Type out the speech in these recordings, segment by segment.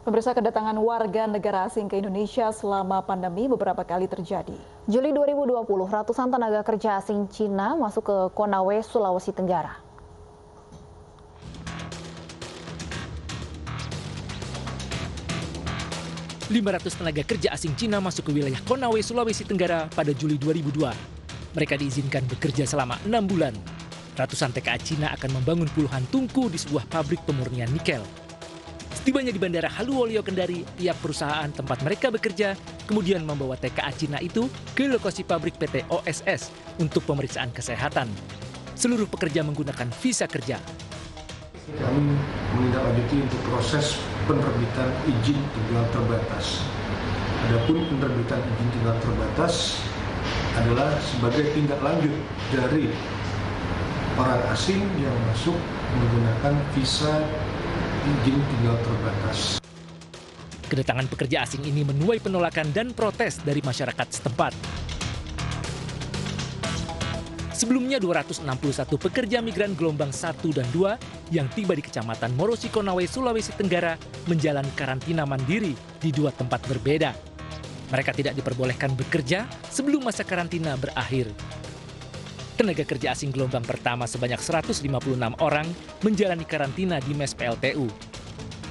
Pemirsa, kedatangan warga negara asing ke Indonesia selama pandemi beberapa kali terjadi. Juli 2020, ratusan tenaga kerja asing Cina masuk ke Konawe, Sulawesi Tenggara. .500 tenaga kerja asing Cina masuk ke wilayah Konawe, Sulawesi Tenggara pada Juli 2002. Mereka diizinkan bekerja selama 6 bulan. Ratusan TKA Cina akan membangun puluhan tungku di sebuah pabrik pemurnian nikel. Setibanya di Bandara Haluoleo Kendari, tiap perusahaan tempat mereka bekerja kemudian membawa TKA Cina itu ke lokasi pabrik PT OSS untuk pemeriksaan kesehatan. Seluruh pekerja menggunakan visa kerja. Kami menindaklanjuti untuk proses penerbitan izin tinggal terbatas. Adapun penerbitan izin tinggal terbatas adalah sebagai tindak lanjut dari orang asing yang masuk menggunakan visa izin tinggal terbatas. Kedatangan pekerja asing ini menuai penolakan dan protes dari masyarakat setempat. Sebelumnya 261 pekerja migran gelombang 1 dan 2 yang tiba di Kecamatan Morosi Konawe, Sulawesi Tenggara menjalani karantina mandiri di 2 tempat berbeda. Mereka tidak diperbolehkan bekerja sebelum masa karantina berakhir. Tenaga kerja asing gelombang pertama sebanyak 156 orang menjalani karantina di mes PLTU.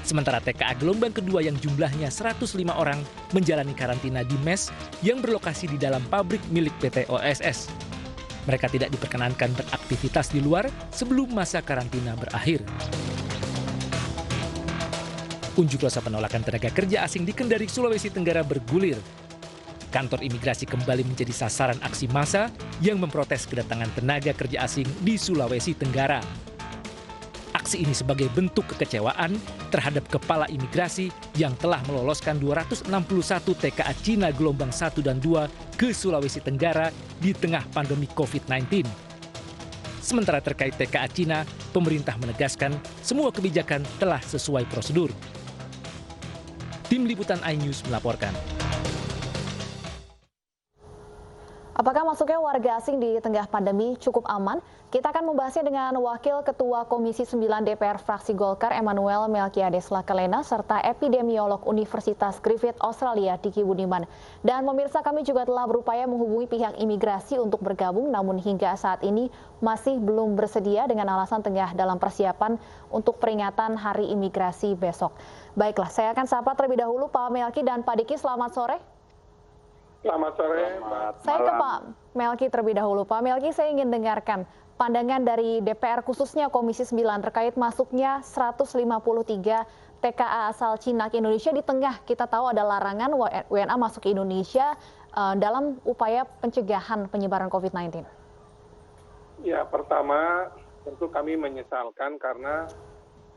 Sementara TKA gelombang kedua yang jumlahnya 105 orang menjalani karantina di mes yang berlokasi di dalam pabrik milik PT OSS. Mereka tidak diperkenankan beraktivitas di luar sebelum masa karantina berakhir. Unjuk rasa penolakan tenaga kerja asing di Kendari, Sulawesi Tenggara bergulir. Kantor imigrasi kembali menjadi sasaran aksi massa yang memprotes kedatangan tenaga kerja asing di Sulawesi Tenggara. Aksi ini sebagai bentuk kekecewaan terhadap kepala imigrasi yang telah meloloskan 261 TKA Cina gelombang 1 dan 2 ke Sulawesi Tenggara di tengah pandemi COVID-19. Sementara terkait TKA Cina, pemerintah menegaskan semua kebijakan telah sesuai prosedur. Tim Liputan iNews melaporkan. Apakah masuknya warga asing di tengah pandemi cukup aman? Kita akan membahasnya dengan Wakil Ketua Komisi 9 DPR Fraksi Golkar Emmanuel Melkiades Lakelena serta epidemiolog Universitas Griffith Australia Diki Budiman. Dan pemirsa, kami juga telah berupaya menghubungi pihak imigrasi untuk bergabung, namun hingga saat ini masih belum bersedia dengan alasan tengah dalam persiapan untuk peringatan Hari Imigrasi besok. Baiklah, saya akan sapa terlebih dahulu Pak Melki dan Pak Diki. Selamat sore. Selamat sore, Saya ke Pak Melki terlebih dahulu. Pak Melki, saya ingin dengarkan pandangan dari DPR khususnya Komisi 9 terkait masuknya 153 TKA asal Cina ke Indonesia di tengah kita tahu ada larangan WNA masuk ke Indonesia dalam upaya pencegahan penyebaran COVID-19. Ya, pertama tentu kami menyesalkan karena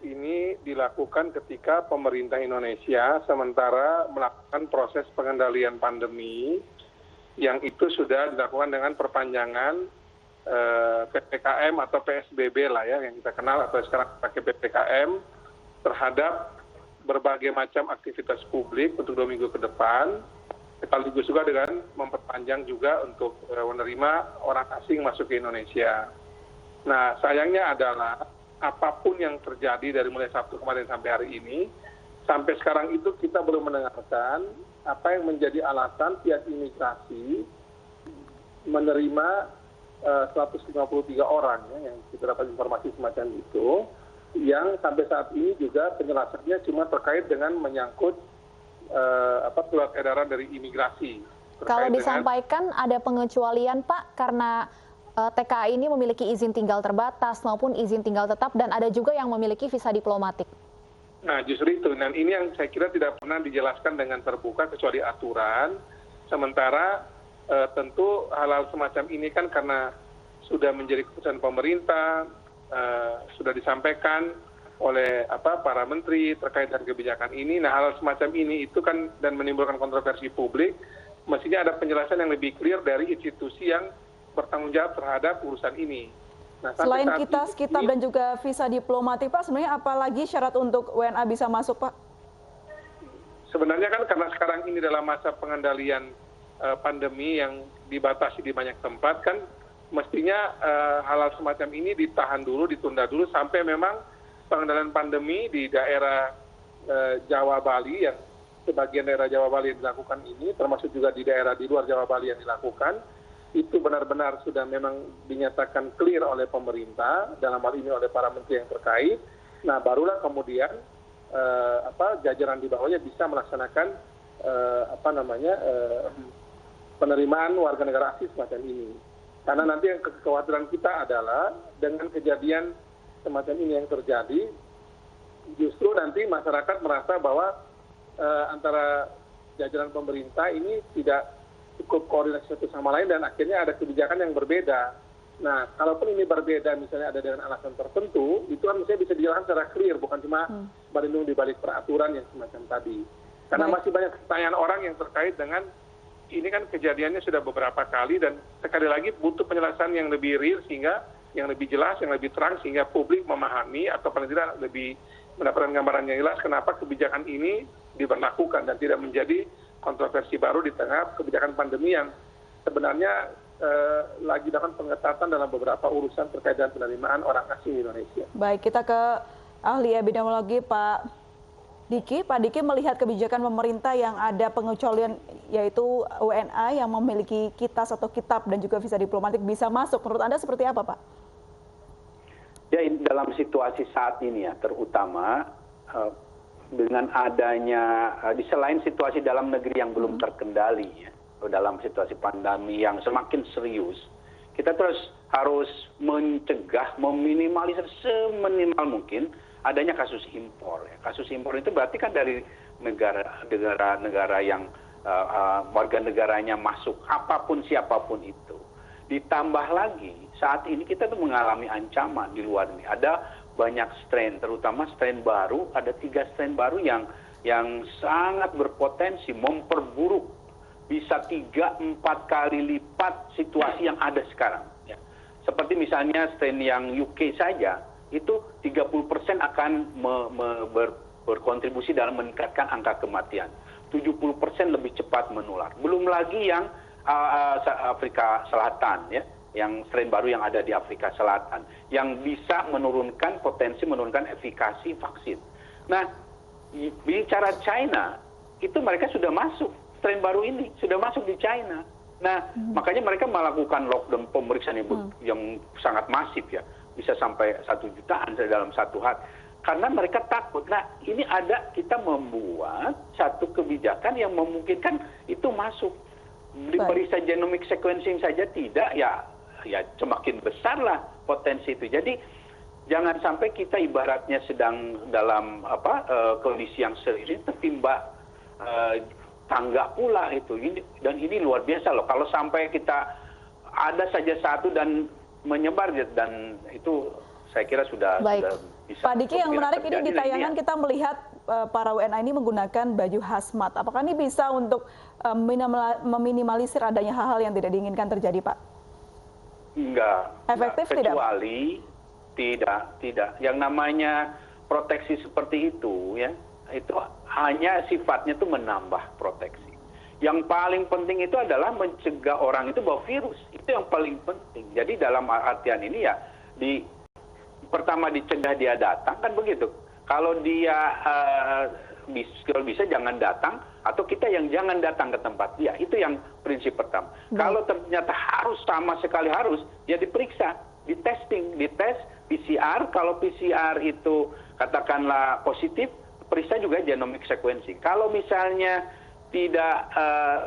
ini dilakukan ketika pemerintah Indonesia sementara melakukan proses pengendalian pandemi yang itu sudah dilakukan dengan perpanjangan PPKM atau PSBB lah ya, yang kita kenal atau sekarang pakai PPKM terhadap berbagai macam aktivitas publik untuk 2 minggu ke depan, sekaligus juga dengan memperpanjang juga untuk menerima orang asing masuk ke Indonesia. Nah, sayangnya adalah apapun yang terjadi dari mulai Sabtu kemarin sampai hari ini, sampai sekarang itu kita belum mendengarkan apa yang menjadi alasan pihak imigrasi menerima 153 orang ya, yang kita dapat informasi semacam itu, yang sampai saat ini juga penjelasannya cuma terkait dengan menyangkut surat edaran dari imigrasi. Kalau disampaikan ada pengecualian Pak karena TKA ini memiliki izin tinggal terbatas maupun izin tinggal tetap dan ada juga yang memiliki visa diplomatik. Nah, justru itu. Dan ini yang saya kira tidak pernah dijelaskan dengan terbuka kecuali aturan. Sementara tentu hal-hal semacam ini kan karena sudah menjadi keputusan pemerintah, sudah disampaikan oleh para menteri terkait dengan kebijakan ini. Nah, hal semacam ini itu kan dan menimbulkan kontroversi publik, mestinya ada penjelasan yang lebih clear dari institusi yang bertanggung jawab terhadap urusan ini. Nah, selain kitas, kitab dan juga visa diplomatik, Pak, sebenarnya apalagi syarat untuk WNA bisa masuk, Pak? Sebenarnya kan karena sekarang ini dalam masa pengendalian pandemi yang dibatasi di banyak tempat, kan mestinya hal-hal semacam ini ditahan dulu, ditunda dulu sampai memang pengendalian pandemi di daerah Jawa Bali yang sebagian daerah Jawa Bali yang dilakukan ini, termasuk juga di daerah di luar Jawa Bali yang dilakukan, itu benar-benar sudah memang dinyatakan clear oleh pemerintah, dalam hal ini oleh para menteri yang terkait. Nah, barulah kemudian jajaran di bawahnya bisa melaksanakan penerimaan warga negara asing semacam ini. Karena nanti yang kekhawatiran kita adalah dengan kejadian semacam ini yang terjadi, justru nanti masyarakat merasa bahwa antara jajaran pemerintah ini tidak cukup koordinasi satu sama lain dan akhirnya ada kebijakan yang berbeda. Nah, kalaupun ini berbeda misalnya ada dengan alasan tertentu, itu kan misalnya bisa dijelaskan secara clear, bukan cuma berlindung di balik peraturan yang semacam tadi. Karena masih banyak pertanyaan orang yang terkait dengan ini kan kejadiannya sudah beberapa kali dan sekali lagi butuh penjelasan yang lebih real sehingga yang lebih jelas, yang lebih terang sehingga publik memahami atau paling tidak lebih mendapatkan gambaran yang jelas kenapa kebijakan ini diberlakukan dan tidak menjadi kontroversi baru di tengah kebijakan pandemi yang sebenarnya lagi dalam pengetatan dalam beberapa urusan terkait dengan penerimaan orang asing di Indonesia. Baik, kita ke ahli epidemiologi Pak Diki. Pak Diki melihat kebijakan pemerintah yang ada pengecualian yaitu WNA yang memiliki kitas atau kitab dan juga visa diplomatik bisa masuk. Menurut Anda seperti apa, Pak? Ya, dalam situasi saat ini ya, terutama dengan adanya di selain situasi dalam negeri yang belum terkendali ya, dalam situasi pandemi yang semakin serius, kita terus harus mencegah, meminimalisir seminimal mungkin adanya kasus impor. Kasus impor itu berarti kan dari negara-negara yang warga negaranya masuk, apapun siapapun itu. Ditambah lagi, saat ini kita tuh mengalami ancaman di luar ini. Ada banyak strain, terutama strain baru, ada 3 strain baru yang sangat berpotensi memperburuk, bisa 3-4 kali lipat situasi yang ada sekarang. Ya. Seperti misalnya strain yang UK saja, itu 30% akan berkontribusi dalam meningkatkan angka kematian. 70% lebih cepat menular. Belum lagi yang Afrika Selatan, ya, yang strain baru yang ada di Afrika Selatan, yang bisa menurunkan efikasi vaksin. Nah, bicara China, itu mereka sudah masuk, strain baru ini sudah masuk di China. Nah, makanya mereka melakukan lockdown pemeriksaan yang sangat masif ya. Bisa sampai 1 jutaan dalam 1 hari. Karena mereka takut. Nah, ini ada kita membuat satu kebijakan yang memungkinkan itu masuk. Diperiksa genomic sequencing saja tidak, ya semakin besarlah potensi itu. Jadi jangan sampai kita ibaratnya sedang dalam kondisi yang serius ini tertimba tangga pula itu. Dan ini luar biasa loh. Kalau sampai kita ada saja satu dan menyebar dan itu saya kira sudah bisa. Pak Diki, yang menarik ini di tayangan kita melihat para WNA ini menggunakan baju hazmat. Apakah ini bisa untuk meminimalisir adanya hal-hal yang tidak diinginkan terjadi, Pak? Enggak. Efektif tidak? Kecuali tidak. Yang namanya proteksi seperti itu ya, itu hanya sifatnya itu menambah proteksi. Yang paling penting itu adalah mencegah orang itu bawa virus. Itu yang paling penting. Jadi dalam artian ini ya, pertama dicegah dia datang, kan begitu. Kalau dia kalau bisa jangan datang, atau kita yang jangan datang ke tempat dia. Itu yang prinsip pertama. Kalau ternyata harus sama sekali harus, ya diperiksa, dites PCR. Kalau PCR itu katakanlah positif, periksa juga genomic sequencing. Kalau misalnya tidak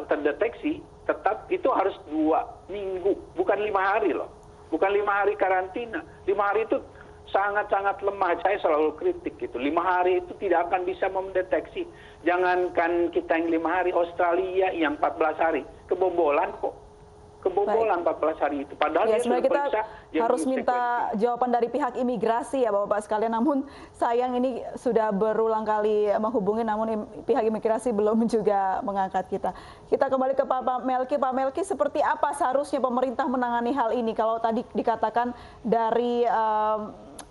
terdeteksi, tetap itu harus 2 minggu, bukan 5 hari loh. Bukan 5 hari karantina. 5 hari itu sangat-sangat lemah. Saya selalu kritik gitu. 5 hari itu tidak akan bisa mendeteksi. Jangankan kita yang 5 hari, Australia yang 14 hari. Kebobolan kok. Kebobolan 14 hari itu. Padahal ya, sebenarnya kita harus minta jawaban dari pihak imigrasi ya Bapak-Bapak sekalian. Namun sayang ini sudah berulang kali menghubungi, namun pihak imigrasi belum juga mengangkat kita. Kita kembali ke Pak Melki. Pak Melki, seperti apa seharusnya pemerintah menangani hal ini? Kalau tadi dikatakan dari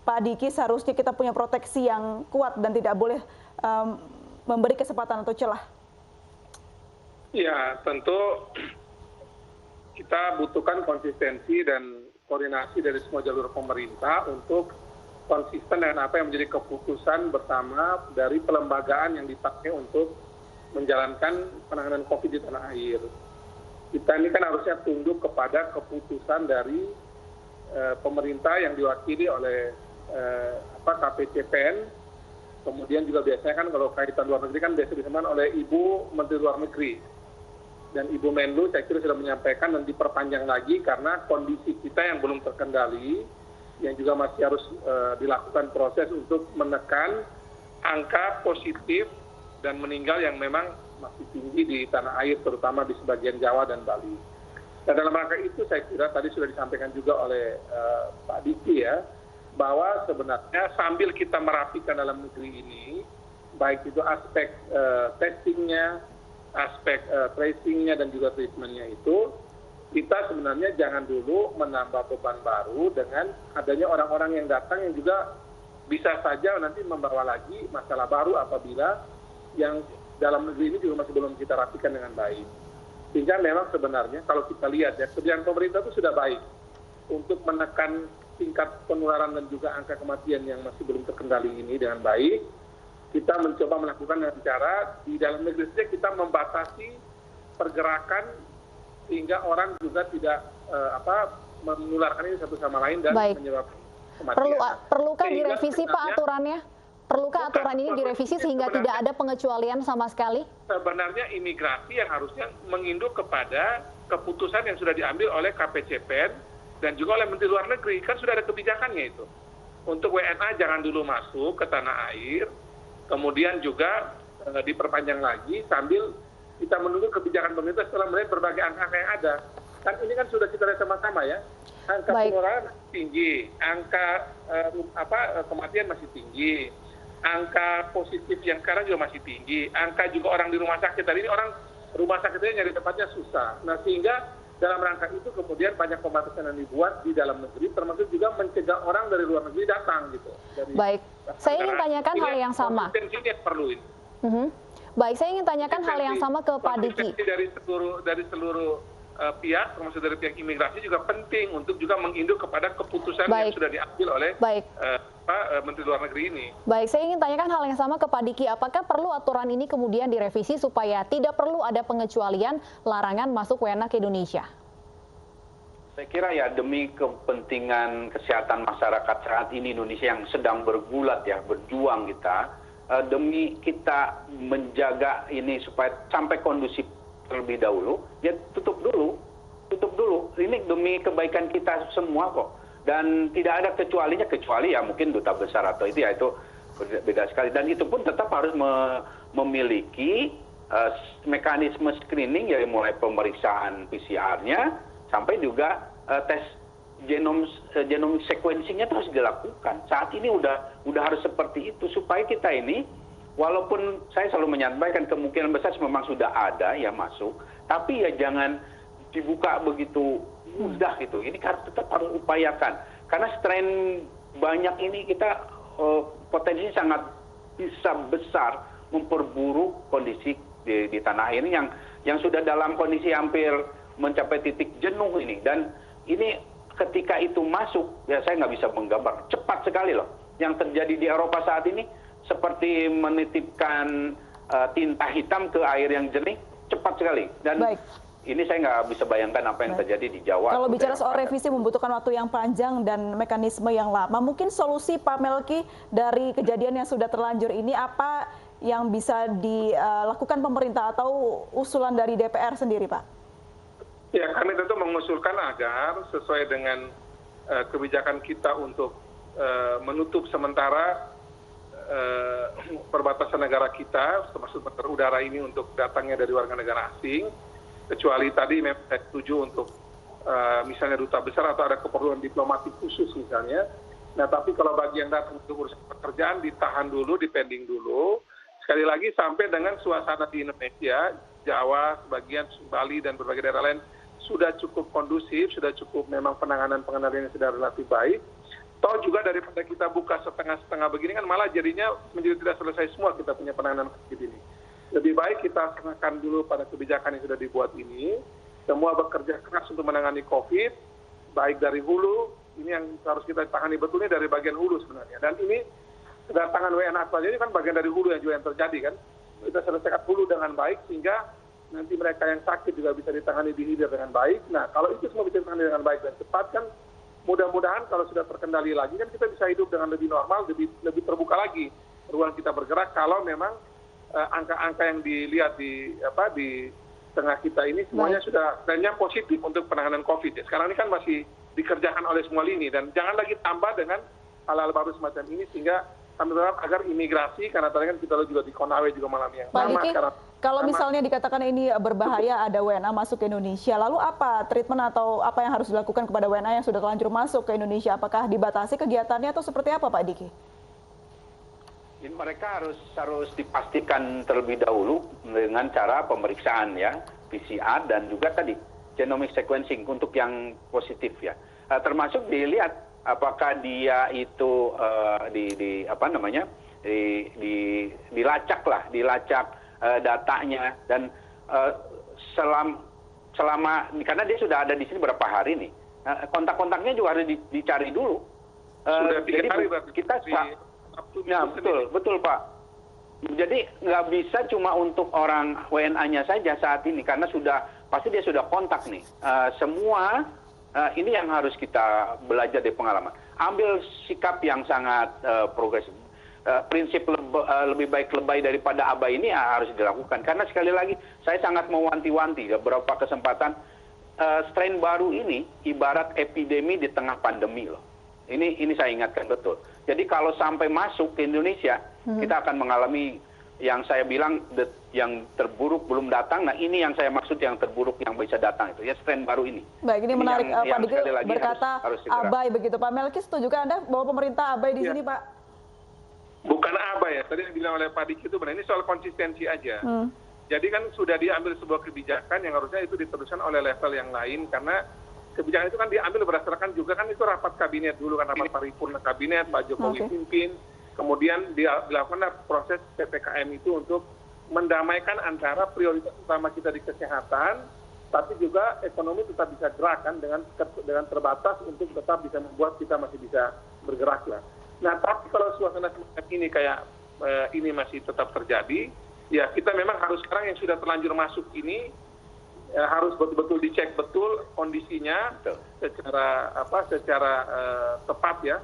Pak Diki seharusnya kita punya proteksi yang kuat dan tidak boleh memberi kesempatan atau celah. Ya, tentu kita butuhkan konsistensi dan koordinasi dari semua jalur pemerintah untuk konsisten dengan apa yang menjadi keputusan bersama dari pelembagaan yang dipakai untuk menjalankan penanganan COVID di tanah air. Kita ini kan harusnya tunduk kepada keputusan dari pemerintah yang diwakili oleh KPCPN, kemudian juga biasanya kan kalau kaitan luar negeri kan biasa disampaikan oleh Ibu Menteri Luar Negeri. Dan Ibu Menlu saya kira sudah menyampaikan dan diperpanjang lagi karena kondisi kita yang belum terkendali, yang juga masih harus dilakukan proses untuk menekan angka positif dan meninggal yang memang masih tinggi di tanah air, terutama di sebagian Jawa dan Bali. Dan dalam rangka itu saya kira tadi sudah disampaikan juga oleh Pak Diki ya, bahwa sebenarnya sambil kita merapikan dalam negeri ini, baik itu aspek testingnya, aspek tracingnya dan juga treatmentnya itu, kita sebenarnya jangan dulu menambah beban baru dengan adanya orang-orang yang datang yang juga bisa saja nanti membawa lagi masalah baru apabila yang dalam negeri ini juga masih belum kita rapikan dengan baik. Sehingga memang sebenarnya kalau kita lihat ya, kebijakan pemerintah itu sudah baik untuk menekan tingkat penularan dan juga angka kematian yang masih belum terkendali ini dengan baik. Kita mencoba melakukan dengan cara di dalam negeri saja kita membatasi pergerakan sehingga orang juga tidak menularkan ini satu sama lain dan menyebabkan kematian. Perlukah direvisi Pak aturannya? Perlukah aturan ini direvisi sehingga tidak ada pengecualian sama sekali? Sebenarnya imigrasi yang harusnya menginduk kepada keputusan yang sudah diambil oleh KPCPN dan juga oleh Menteri Luar Negeri. Kan sudah ada kebijakannya itu. Untuk WNA jangan dulu masuk ke tanah air, kemudian juga diperpanjang lagi sambil kita menunggu kebijakan pemerintah setelah melihat berbagai angka-angka yang ada. Kan ini kan sudah kita lihat sama-sama ya. Angka penularan masih tinggi, angka kematian masih tinggi, angka positif yang sekarang juga masih tinggi, angka juga orang di rumah sakit. Tadi ini orang rumah sakitnya nyari tempatnya susah. Nah sehingga dalam rangka itu kemudian banyak pembatasan yang dibuat di dalam negeri, termasuk juga mencegah orang dari luar negeri datang gitu. Baik, saya ingin tanyakan hal yang sama. Perlu ini. Baik, saya ingin tanyakan hal yang sama ke Pak Diki. Dari seluruh pihak, termasuk dari pihak imigrasi juga penting untuk juga menginduk kepada keputusan yang sudah diambil oleh Menteri Luar Negeri ini. Baik, saya ingin tanyakan hal yang sama ke Pak Diki. Apakah perlu aturan ini kemudian direvisi supaya tidak perlu ada pengecualian larangan masuk WNA ke Indonesia? Saya kira ya demi kepentingan kesehatan masyarakat saat ini Indonesia yang sedang bergulat ya, berjuang kita, demi kita menjaga ini supaya sampai kondusif terlebih dahulu, ya tutup dulu. Ini demi kebaikan kita semua kok. Dan tidak ada kecualinya, kecuali ya mungkin duta besar atau itu ya itu beda sekali. Dan itu pun tetap harus memiliki mekanisme screening ya, mulai pemeriksaan PCR-nya sampai juga tes genome sequencing-nya harus dilakukan. Saat ini udah harus seperti itu supaya kita ini, walaupun saya selalu menyampaikan kemungkinan besar memang sudah ada ya masuk, tapi ya jangan dibuka begitu mudah gitu. Ini tetap harus upayakan karena strain banyak ini kita potensinya sangat bisa besar memperburuk kondisi di tanah air ini yang sudah dalam kondisi hampir mencapai titik jenuh ini. Dan ini ketika itu masuk, ya saya nggak bisa menggambar, cepat sekali loh. Yang terjadi di Eropa saat ini seperti menitipkan tinta hitam ke air yang jernih, cepat sekali. Dan ini saya nggak bisa bayangkan apa yang terjadi di Jawa. Kalau bicara soal revisi membutuhkan waktu yang panjang dan mekanisme yang lama, mungkin solusi Pak Melki dari kejadian yang sudah terlanjur ini apa yang bisa dilakukan pemerintah atau usulan dari DPR sendiri, Pak? Ya, kami tentu mengusulkan agar sesuai dengan kebijakan kita untuk menutup sementara perbatasan negara kita, termasuk udara ini untuk datangnya dari warga negara asing, kecuali tadi saya setuju untuk misalnya duta besar atau ada keperluan diplomatik khusus misalnya. Nah, tapi kalau bagi yang datang untuk urusan pekerjaan ditahan dulu, dipending dulu. Sekali lagi sampai dengan suasana di Indonesia, Jawa, sebagian Bali dan berbagai daerah lain sudah cukup kondusif, sudah cukup memang pengendaliannya sudah relatif baik. Toh juga daripada kita buka setengah-setengah begini kan malah jadinya menjadi tidak selesai semua kita punya penanganan COVID ini. Lebih baik kita serahkan dulu pada kebijakan yang sudah dibuat ini. Semua bekerja keras untuk menangani COVID, baik dari hulu Ini yang harus kita tangani betulnya dari bagian hulu sebenarnya. Dan ini kedatangan WNA saja ini kan bagian dari hulu yang juga yang terjadi kan. Kita selesaikan hulu dengan baik sehingga nanti mereka yang sakit juga bisa ditangani di hilir dengan baik. Nah, kalau itu semua bisa ditangani dengan baik dan cepat kan, mudah-mudahan kalau sudah terkendali lagi kan kita bisa hidup dengan lebih normal, lebih terbuka lagi ruang kita bergerak. Kalau memang angka-angka yang dilihat di tengah kita ini semuanya sudah trennya positif untuk penanganan COVID. Ya. Sekarang ini kan masih dikerjakan oleh semua lini dan jangan lagi tambah dengan hal-hal baru semacam ini sehingga kami berharap agar imigrasi, karena tadi kan kita juga di Konawe juga malam yang Pak Diki, kalau misalnya dikatakan ini berbahaya ada WNA masuk ke Indonesia, lalu apa treatment atau apa yang harus dilakukan kepada WNA yang sudah terlanjur masuk ke Indonesia? Apakah dibatasi kegiatannya atau seperti apa Pak Diki? Ini mereka harus dipastikan terlebih dahulu dengan cara pemeriksaan ya, PCR dan juga tadi genomic sequencing untuk yang positif ya. Termasuk dilihat apakah dia itu dilacak datanya dan selama karena dia sudah ada di sini berapa hari nih, kontak-kontaknya juga harus dicari dulu. Sudah 3 hari kita ya betul Pak. Jadi nggak bisa cuma untuk orang WNA-nya saja saat ini karena pasti dia sudah kontak nih. Semua ini yang harus kita belajar dari pengalaman. Ambil sikap yang sangat progresif. Prinsip lebih baik lebay daripada abai ini harus dilakukan. Karena sekali lagi saya sangat mewanti-wanti beberapa kesempatan strain baru ini ibarat epidemi di tengah pandemi loh. Ini saya ingatkan betul. Jadi kalau sampai masuk ke Indonesia, kita akan mengalami yang saya bilang yang terburuk belum datang. Nah ini yang saya maksud yang terburuk yang bisa datang itu ya strain baru ini. Baik, ini menarik Pak Diki berkata harus abai begitu. Pak Melki, setujukah Anda bahwa pemerintah abai di sini Pak? Bukan abai ya, tadi yang dibilang oleh Pak Diki itu benar. Ini soal konsistensi aja. Jadi kan sudah diambil sebuah kebijakan yang harusnya itu diteruskan oleh level yang lain karena kebijakan itu kan diambil berdasarkan juga kan itu rapat kabinet dulu kan, rapat paripurna kabinet, Pak Jokowi pimpin, kemudian dilakukan proses PPKM itu untuk mendamaikan antara prioritas utama kita di kesehatan, tapi juga ekonomi tetap bisa gerak kan dengan terbatas untuk tetap bisa membuat kita masih bisa bergerak lah. Nah tapi kalau suasana semacam ini kayak ini masih tetap terjadi, ya kita memang harus sekarang yang sudah terlanjur masuk ini harus betul-betul dicek betul kondisinya secara tepat ya,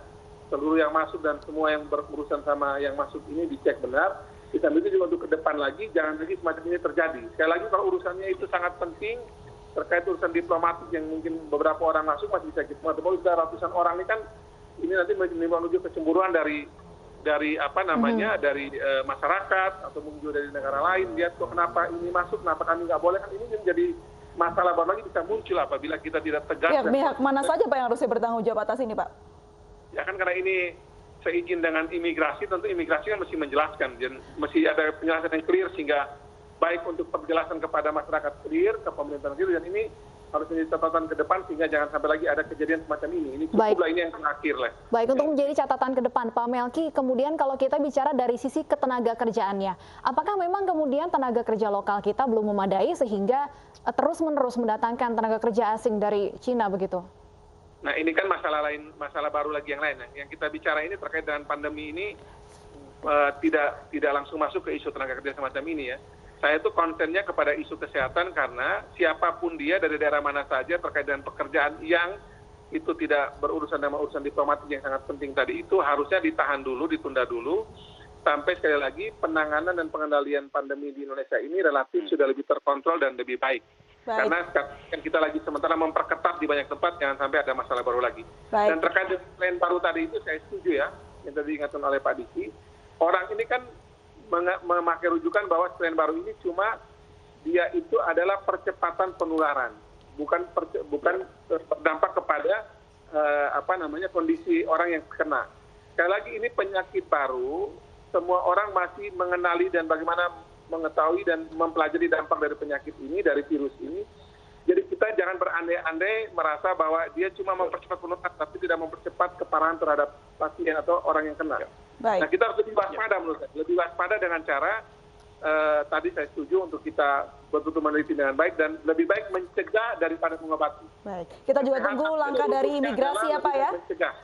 seluruh yang masuk dan semua yang berurusan sama yang masuk ini dicek benar. Kita itu juga untuk ke depan lagi jangan lagi semacam ini terjadi. Sekali lagi kalau urusannya itu sangat penting terkait urusan diplomatik yang mungkin beberapa orang masuk masih bisa kita sudah ratusan orang ini kan ini nanti menuju kecemburuan dari masyarakat atau mungkin dari negara lain, lihat kok kenapa ini masuk, kenapa kami nggak boleh, kan ini menjadi masalah baru lagi bisa muncul apabila kita tidak tegas. Pihak mana saja Pak yang harusnya bertanggung jawab atas ini Pak? Ya kan karena ini seizin dengan imigrasi, tentu imigrasi kan mesti menjelaskan, dan mesti ada penjelasan yang clear sehingga baik untuk penjelasan kepada masyarakat clear, ke pemerintahan clear, dan ini harus menjadi catatan ke depan sehingga jangan sampai lagi ada kejadian semacam ini. Ini cukuplah ini yang terakhir lah. Baik, untuk menjadi catatan ke depan, Pak Melki, kemudian kalau kita bicara dari sisi ketenaga kerjaannya, apakah memang kemudian tenaga kerja lokal kita belum memadai sehingga terus-menerus mendatangkan tenaga kerja asing dari Cina begitu? Nah ini kan masalah lain, masalah baru lagi yang lain. Yang kita bicara ini terkait dengan pandemi ini tidak langsung masuk ke isu tenaga kerja semacam ini ya. Saya itu konsennya kepada isu kesehatan karena siapapun dia dari daerah mana saja terkait dengan pekerjaan yang itu tidak berurusan dengan urusan diplomatik yang sangat penting tadi itu harusnya ditahan dulu, ditunda dulu sampai sekali lagi penanganan dan pengendalian pandemi di Indonesia ini relatif sudah lebih terkontrol dan lebih baik. Karena kan kita lagi sementara memperketat di banyak tempat jangan sampai ada masalah baru lagi. Dan terkait dengan strain baru tadi itu saya setuju ya yang tadi diingatkan oleh Pak Diki. Orang ini kan memakai rujukan bahwa strain baru ini cuma dia itu adalah percepatan penularan, bukan berdampak kepada kondisi orang yang kena. Sekali lagi ini penyakit baru, semua orang masih mengenali dan bagaimana mengetahui dan mempelajari dampak dari penyakit ini, dari virus ini. Jadi kita jangan berandai-andai merasa bahwa dia cuma mempercepat penularan, tapi tidak mempercepat keparahan terhadap pasien atau orang yang kena. Nah kita harus lebih waspada menurut saya, lebih waspada dengan cara tadi saya setuju untuk kita betul-betul meneliti dengan baik dan lebih baik mencegah daripada mengobati. Baik, kita juga tunggu langkah dari imigrasi ya Pak ya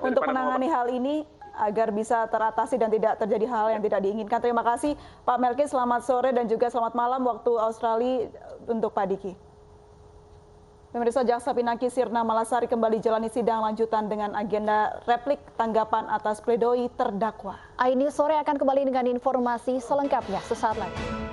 untuk menangani hal ini agar bisa teratasi dan tidak terjadi hal yang tidak diinginkan. Terima kasih Pak Melki, selamat sore dan juga selamat malam waktu Australia untuk Pak Diki. Pemirsa, Jaksa Pinangki Sirna Malasari kembali jalani sidang lanjutan dengan agenda replik tanggapan atas pledoi terdakwa. Aini sore akan kembali dengan informasi selengkapnya sesaat lagi.